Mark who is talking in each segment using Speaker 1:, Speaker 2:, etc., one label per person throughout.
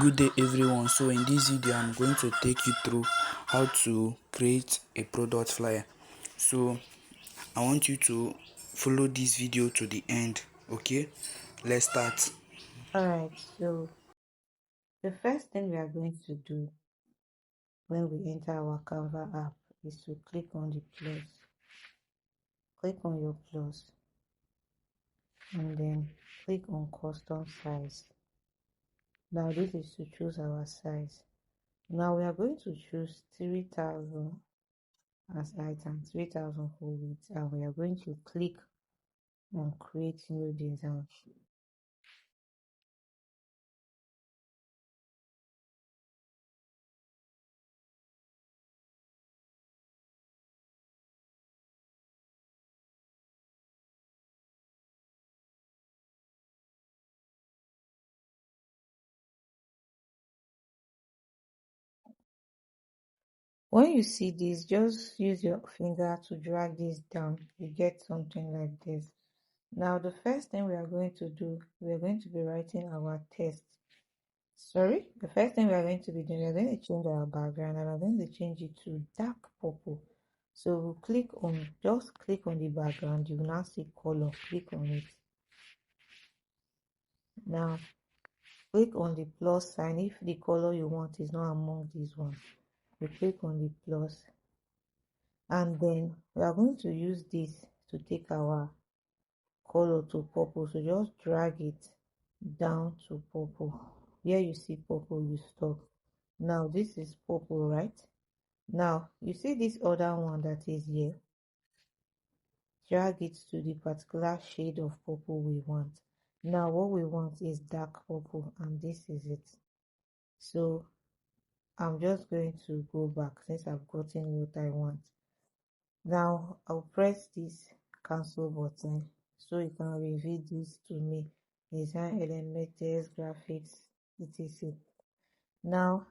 Speaker 1: Good day everyone. So in this video I'm going to take you through how to create a product flyer. So I want you to follow this video to the end. Okay, let's start.
Speaker 2: All right, so the first thing we are going to do when we enter our Canva app is to click on the plus. Click on your plus and then click on custom size. Now this is to choose our size. Now we are going to choose 3000 as item, 3000 whole width, and we are going to click on create new design. When you see this, just use your finger to drag this down. You get something like this. Now, the first thing we are going to do, we are going to be writing our text. Sorry, the first thing we are going to be doing, we are going to change our background and I'm going to change it to dark purple. So we'll just click on the background. You will now see color. Click on it. Now, click on the plus sign. If the color you want is not among these ones, you click on the plus, and then we are going to use this to take our color to purple. So just drag it down to purple. Where you see purple, you stop. Now this is purple, right? Now you see this other one that is here. Drag it to the particular shade of purple we want. Now what we want is dark purple, and this is it. So I'm just going to go back since I've gotten what I want. Now I'll press this cancel button so you can reveal this to me. Design elements, graphics, etc. Now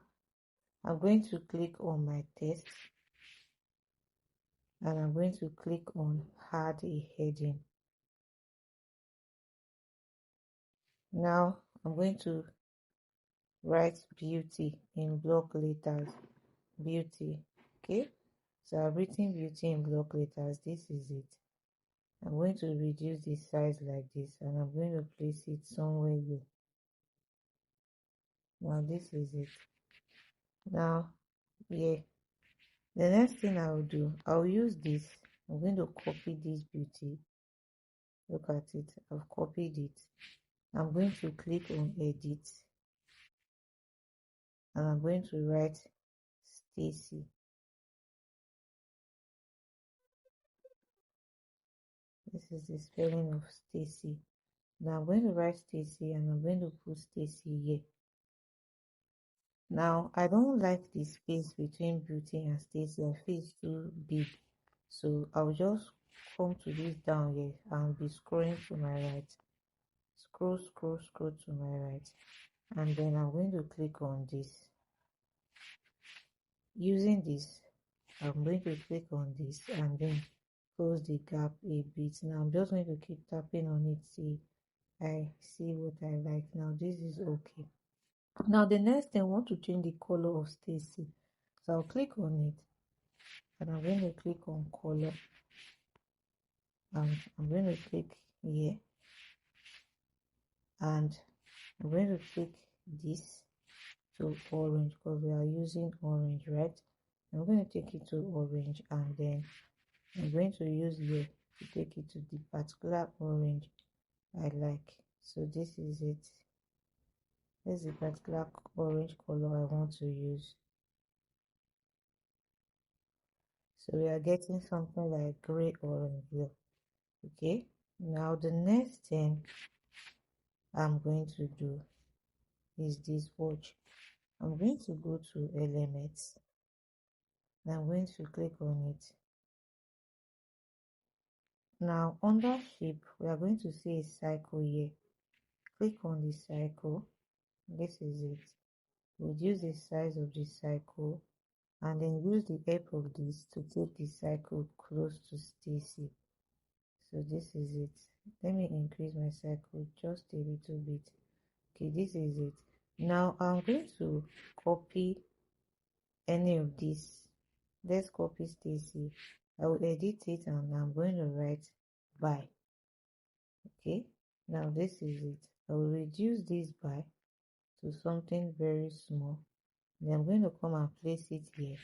Speaker 2: I'm going to click on my text and I'm going to click on add a heading. Now I'm going to write beauty in block letters. Beauty. Okay, so I've written beauty in block letters. This is it. I'm going to reduce the size like this and I'm going to place it somewhere here. Now this is it. Now yeah, the next thing I'll do, I'll use this. I'm going to copy this beauty. Look at it. I've copied it. I'm going to click on edit and I'm going to write Stacy. This is the spelling of Stacy. Now I'm going to write Stacy and I'm going to put Stacy here. Now I don't like the space between beauty and Stacy. I feel it's too big. So I'll just come to this down here and be scrolling to my right. Scroll to my right. And then I'm going to click on this. Using this, I'm going to click on this and then close the gap a bit. Now I'm just going to keep tapping on it till I see what I like. Now this is okay. Now the next thing, I want to change the color of Stacy. So I'll click on it and I'm going to click on color and I'm going to click here and I'm going to click this to orange because we are using orange, right? I'm going to take it to orange and then I'm going to use here to take it to the particular orange I like. So this is it. This is the particular orange color I want to use. So we are getting something like gray orange here. Okay, now the next thing I'm going to do is this watch. I'm going to go to elements and I'm going to click on it. Now under shape we are going to see a cycle here. Click on the cycle. This is it. Reduce the size of the cycle and then use the help of this to take the cycle close to Stacy. So this is it. Let me increase my cycle just a little bit. Okay, this is it. Now I'm going to copy any of these. Let's copy Stacy. I will edit it and I'm going to write by. Okay, now this is it. I will reduce this by to something very small. Then I'm going to come and place it here,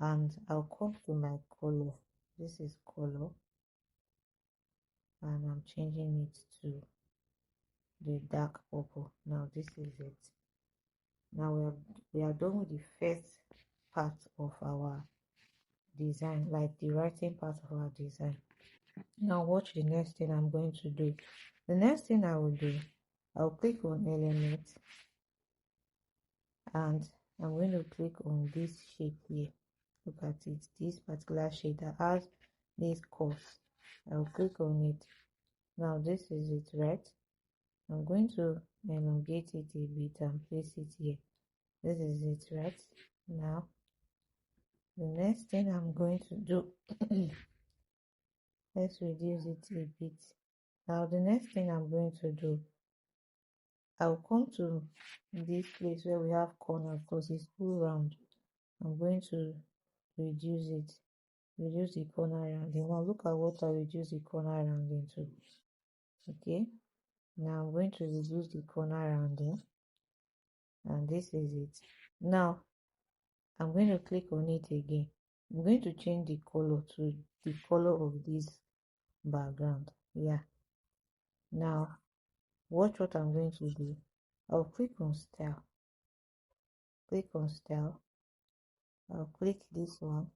Speaker 2: and I'll come to my color. This is color, and I'm changing it to the dark purple. Now this is it. Now we are done with the first part of our design, like the writing part of our design. Now watch the next thing I'm going to do. The next thing I will do, I'll click on element, and I'm going to click on this shape here. Look at it, this particular shade that has this curve. I'll click on it. Now this is it, right? I'm going to elongate it a bit and place it here. This is it, right? Now the next thing I'm going to do, let's reduce it a bit. Now the next thing I'm going to do, I'll come to this place where we have corner because it's full round. I'm going to reduce it, reduce the corner rounding. Now look at what I reduce the corner rounding to. Okay, now I'm going to reduce the corner rounding, and this is it. Now I'm going to click on it again. I'm going to change the color to the color of this background. Yeah, now watch what I'm going to do. I'll click on style, click on style. I'll click this one,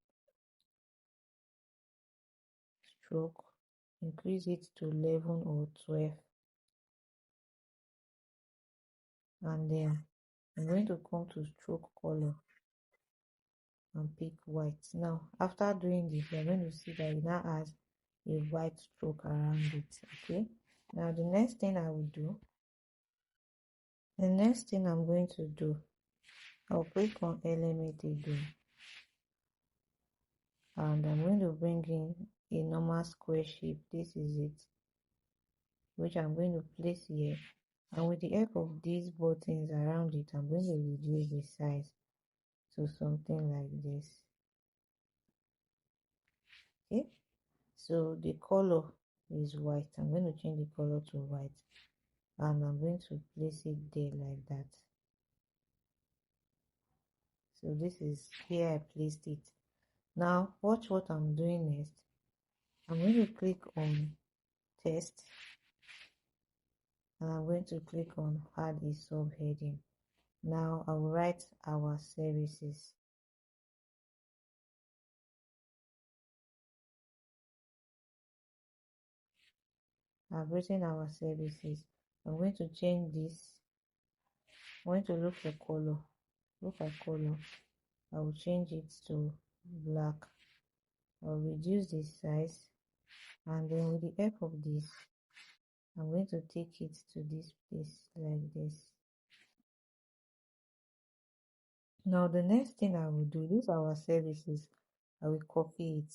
Speaker 2: stroke, increase it to 11 or 12, and then I'm going to come to stroke color and pick white. Now after doing this, you're going to see that it now has a white stroke around it. Okay, now the next thing I will do, the next thing I'm going to do, I'll click on element again, and I'm going to bring in a normal square shape. This is it, which I'm going to place here, and with the help of these buttons around it, I'm going to reduce the size to something like this. Okay, so the color is white. I'm going to change the color to white, and I'm going to place it there like that. So this is here I placed it. Now watch what I'm doing next. I'm going to click on text, and I'm going to click on add a subheading. Now I will write our services. I've written our services. I'm going to change this. I'm going to look for color. Look at color. I will change it to black. I'll reduce the size, and then with the help of this, I'm going to take it to this place like this. Now the next thing I will do, these are our services. I will copy it.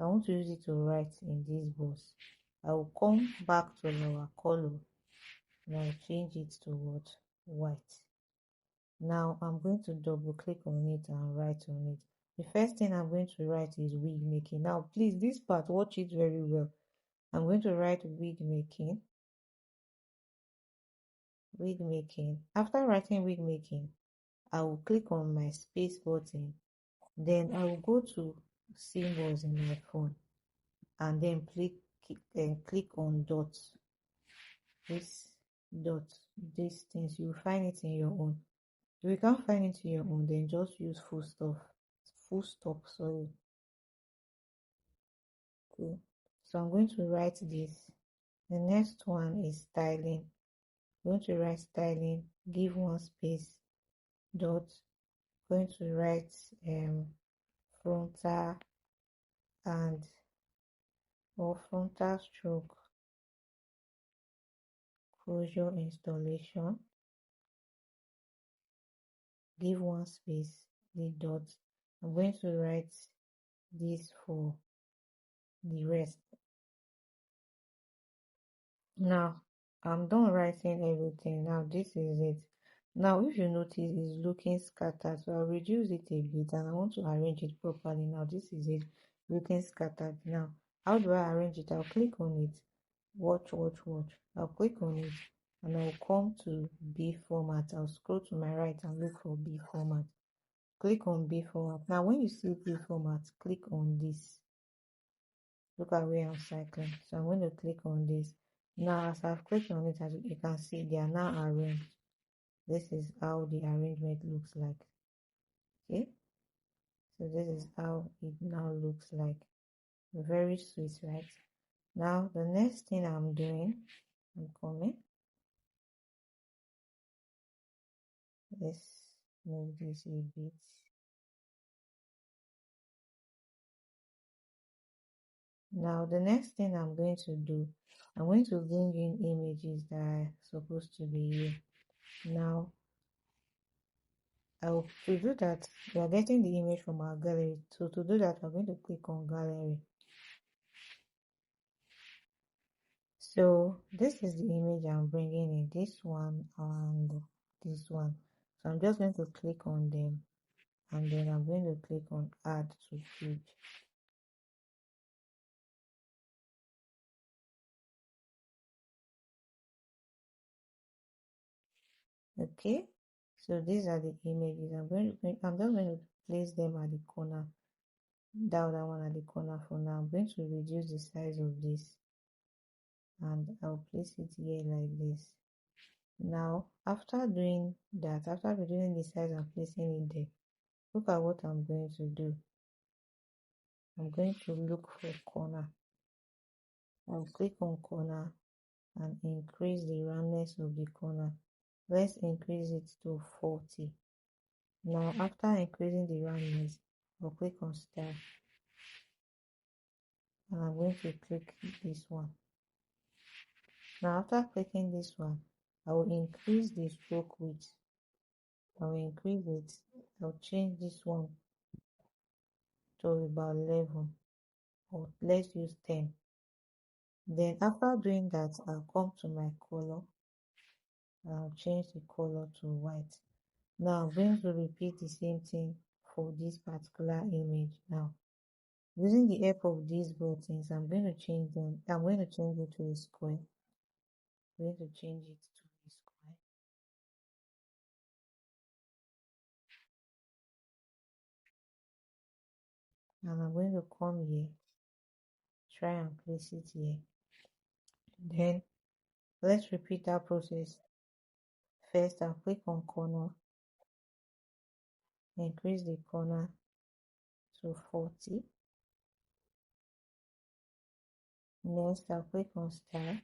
Speaker 2: I want to use it to write in this box. I will come back to our color, and I'll change it to what? White. Now I'm going to double click on it and write on it. The first thing I'm going to write is wig making. Now please, this part, watch it very well. I'm going to write wig making. Wig making. After writing wig making, I will click on my space button. Then I will go to symbols in my phone, and then click on dots. This dot, these things, you find it in your own. If you can't find it in your own, then just use full stop, sorry. Okay, so I'm going to write this. The next one is styling. I'm going to write styling, give one space, dot. I'm going to write frontal and or frontal stroke closure installation, give one space, the dot. I'm going to write this for the rest. Now I'm done writing everything. Now this is it. Now if you notice it's looking scattered, so I'll reduce it a bit and I want to arrange it properly. Now this is it looking scattered. Now how do I arrange it? I'll click on it. Watch. I'll click on it and I'll come to B format. I'll scroll to my right and look for B format. Click on B format. Now when you see B format, click on this. Look at where I'm cycling. So I'm going to click on this. Now as I've clicked on it, as you can see, they are now arranged. This is how the arrangement looks like. Okay, so this is how it now looks like. Very sweet, right? Now the next thing I'm doing, I'm coming. Let's move this a bit. Now the next thing I'm going to do, I'm going to bring in images that are supposed to be here. Now to do that, we are getting the image from our gallery. So to do that, we're going to click on gallery. So this is the image I'm bringing in, this one and this one. So I'm just going to click on them and then I'm going to click on add to page. Okay, so these are the images. I'm just going to place them at the corner. That one at the corner for now. I'm going to reduce the size of this and I'll place it here like this. Now after doing that, after reducing the size and placing it there, look at what I'm going to do. I'm going to look for corner. I'll click on corner and increase the roundness of the corner. Let's increase it to 40. Now after increasing the roundness, I'll click on style and I'm going to click this one. Now after clicking this one, I will increase the stroke width. I will increase it. I'll change this one to about 11 or let's use 10. Then after doing that, I'll come to my color. I'll change the color to white. Now I'm going to repeat the same thing for this particular image. Now using the help of these buttons, I'm going to change them. I'm going to change it to a square. I'm going to change it to a square. And I'm going to come here, try and place it here. Then let's repeat that process. First, I'll click on corner, increase the corner to 40. Next, I'll click on style.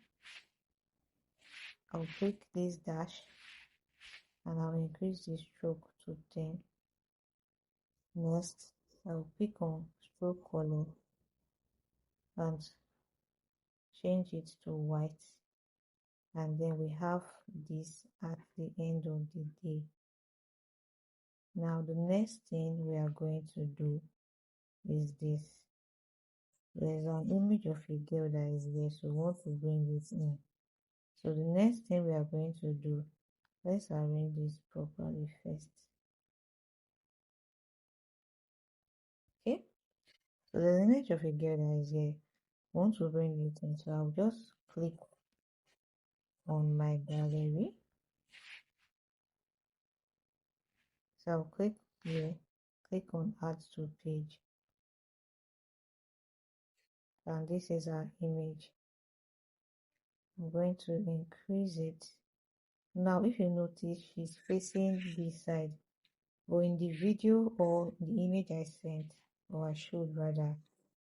Speaker 2: I'll click this dash and I'll increase the stroke to 10. Next, I'll click on stroke color and change it to white. And then we have this at the end of the day. Now the next thing we are going to do is this. There's an image of a girl that is there, so we want to bring it in. So the next thing we are going to do, let's arrange this properly first. Okay, so there's an image of a girl that is here. I want to bring it in, so I'll just click on my gallery. So I'll click here, click on add to page, and this is our image. I'm going to increase it. Now if you notice, she's facing this side, but in the video or the image I sent, or I showed rather,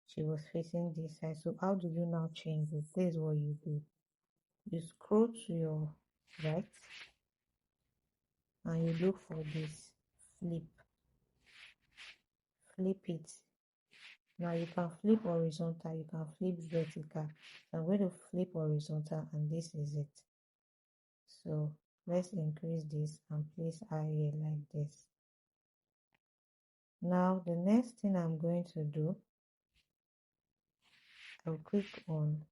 Speaker 2: she was facing this side. So how do you now change it? This is what you do. You scroll to your right and you look for this flip it. Now you can flip horizontal, you can flip vertical. So I'm going to flip horizontal and this is it. So let's increase this and place her here like this. Now the next thing I'm going to do, I'll click on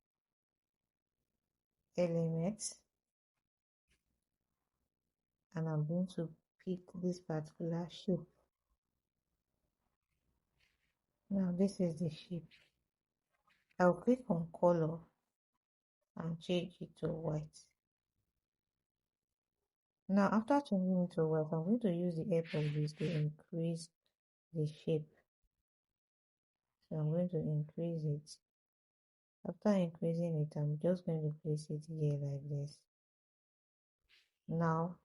Speaker 2: elements and I'm going to pick this particular shape. Now this is the shape. I'll click on color and change it to white. Now after changing it to white, I'm going to use the help of this to increase the shape. So I'm going to increase it. After increasing it, I'm just going to place it here like this. Now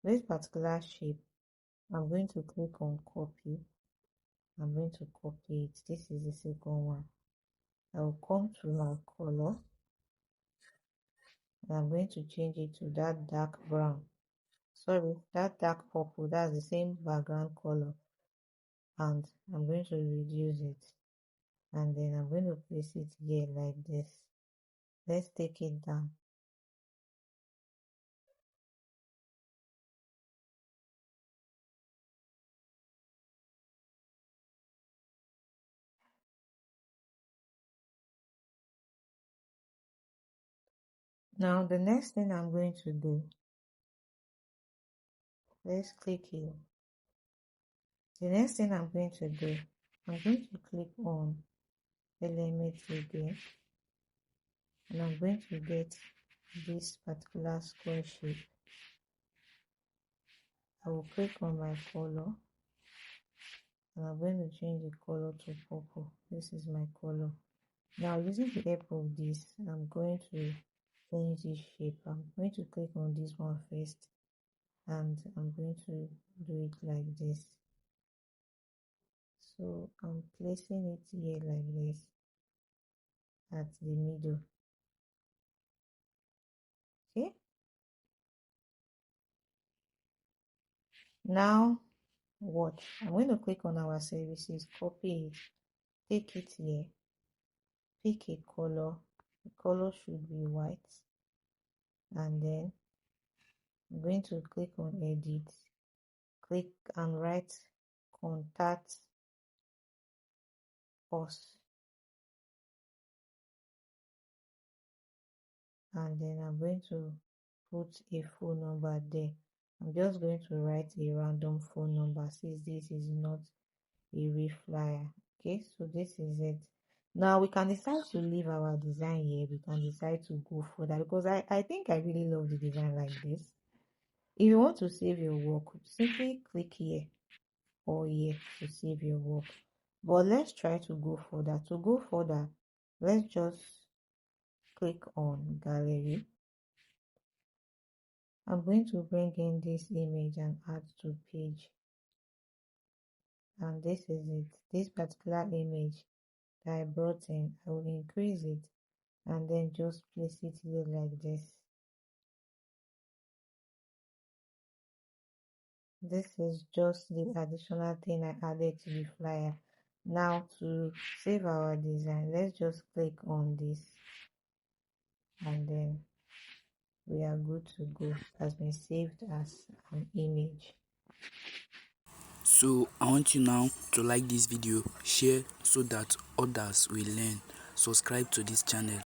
Speaker 2: this particular shape, I'm going to click on copy. I'm going to copy it. This is the second one. I will come to my color and I'm going to change it to that dark brown. Sorry, that dark purple. That's the same background color. And I'm going to reduce it. And then I'm going to place it here like this. Let's take it down. Now the next thing I'm going to do, let's click here. The next thing I'm going to do, I'm going to click on element again, and I'm going to get this particular square shape. I will click on my color and I'm going to change the color to purple. This is my color. Now using the help of this, I'm going to change this shape. I'm going to click on this one first and I'm going to do it like this. So I'm placing it here like this at the middle. Okay, now watch. I'm going to click on our services, copy it, take it here, pick a color. The color should be white, and then I'm going to click on edit, click and write contact us, and then I'm going to put a phone number there. I'm just going to write a random phone number since this is not a real flyer. Okay, so this is it. Now we can decide to leave our design here. We can decide to go further because I think I really love the design like this. If you want to save your work, simply click here or here to save your work. But let's try to go further. To go further, let's just click on gallery. I'm going to bring in this image and add to page. And this is it. This particular image that I brought in, I will increase it and then just place it here like this. This is just the additional thing I added to the flyer. Now to save our design, let's just click on this and then we are good to go. It has been saved as an image.
Speaker 1: So I want you now to like this video, share so that others will learn, subscribe to this channel.